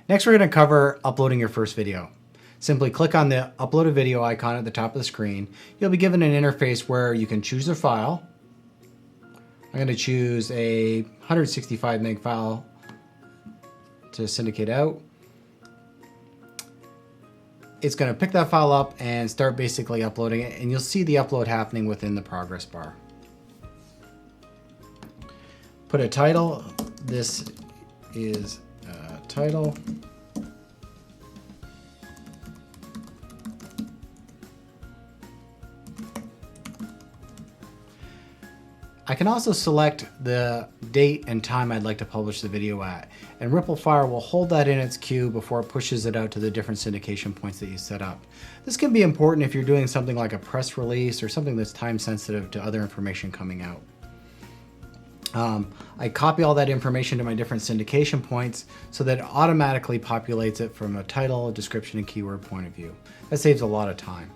Next, we're going to cover uploading your first video. Simply click on the upload a video icon at the top of the screen. You'll be given an interface where you can choose a file. I'm going to choose a 165 meg file to syndicate out. It's going to pick that file up and start basically uploading it, and you'll see the upload happening within the progress bar. Put a title. This is a title. I can also select the date and time I'd like to publish the video at, and Ripplefire will hold that in its queue before it pushes it out to the different syndication points that you set up. This can be important if you're doing something like a press release or something that's time sensitive to other information coming out. I copy all that information to my different syndication points so that it automatically populates it from a title, description, and keyword point of view. That saves a lot of time.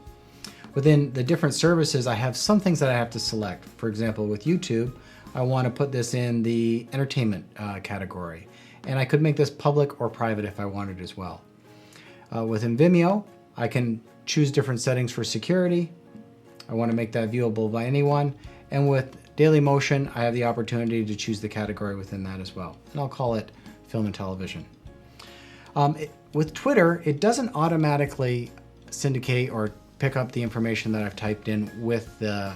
Within the different services, I have some things that I have to select. For example, with YouTube, I want to put this in the entertainment category. And I could make this public or private if I wanted as well. Within Vimeo, I can choose different settings for security. I want to make that viewable by anyone. And with Dailymotion, I have the opportunity to choose the category within that as well. And I'll call it film and television. With Twitter, it doesn't automatically syndicate or pick up the information that I've typed in with the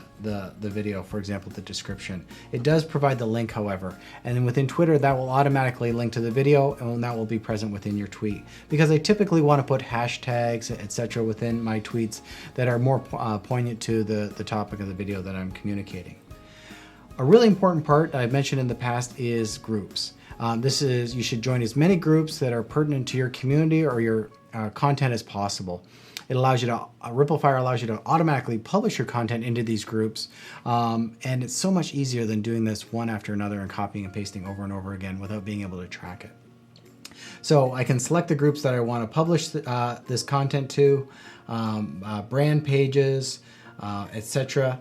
video, for example, the description. It does provide the link, however, and then within Twitter, that will automatically link to the video, and that will be present within your tweet. Because I typically want to put hashtags, etc. within my tweets that are more poignant to the topic of the video that I'm communicating. A really important part I've mentioned in the past is groups. You should join as many groups that are pertinent to your community or your content as possible. It allows you to, Ripplefire allows you to automatically publish your content into these groups. And it's so much easier than doing this one after another and copying and pasting over and over again without being able to track it. So I can select the groups that I want to publish this content to, brand pages, etc.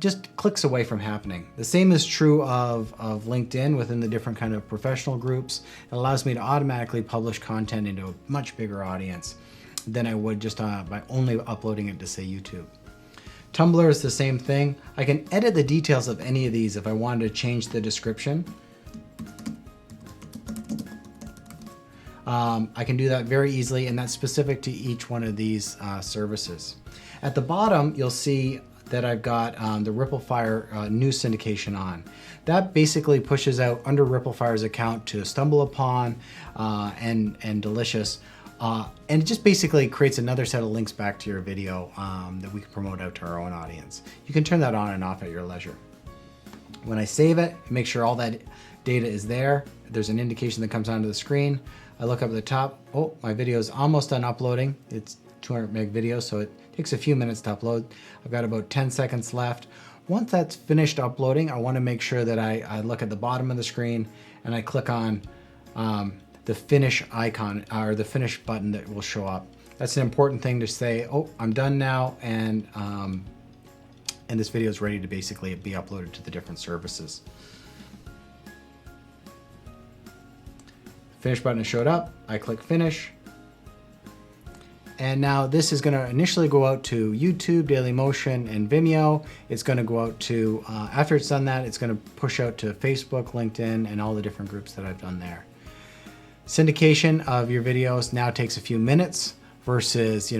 Just clicks away from happening. The same is true of LinkedIn within the different kind of professional groups. It allows me to automatically publish content into a much bigger audience than I would just by only uploading it to, say, YouTube. Tumblr is the same thing. I can edit the details of any of these if I wanted to change the description. I can do that very easily, and that's specific to each one of these services. At the bottom, you'll see that I've got the Ripplefire news syndication on. That basically pushes out under Ripplefire's account to Stumble Upon and Delicious. And it just basically creates another set of links back to your video that we can promote out to our own audience. You can turn that on and off at your leisure. When I save it, make sure all that data is there. There's an indication that comes onto the screen. I look up at the top. Oh, my video is almost done uploading. It's 200 meg video, so it takes a few minutes to upload. I've got about 10 seconds left. Once that's finished uploading, I want to make sure that I look at the bottom of the screen and I click on the finish icon or the finish button that will show up. That's an important thing to say, oh, I'm done now, and this video is ready to basically be uploaded to the different services. Finish button has showed up. I click finish. And now this is going to initially go out to YouTube, Dailymotion, and Vimeo. It's going to go out to, after it's done that, it's going to push out to Facebook, LinkedIn, and all the different groups that I've done there. Syndication of your videos now takes a few minutes versus,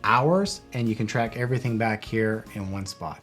hours, and you can track everything back here in one spot.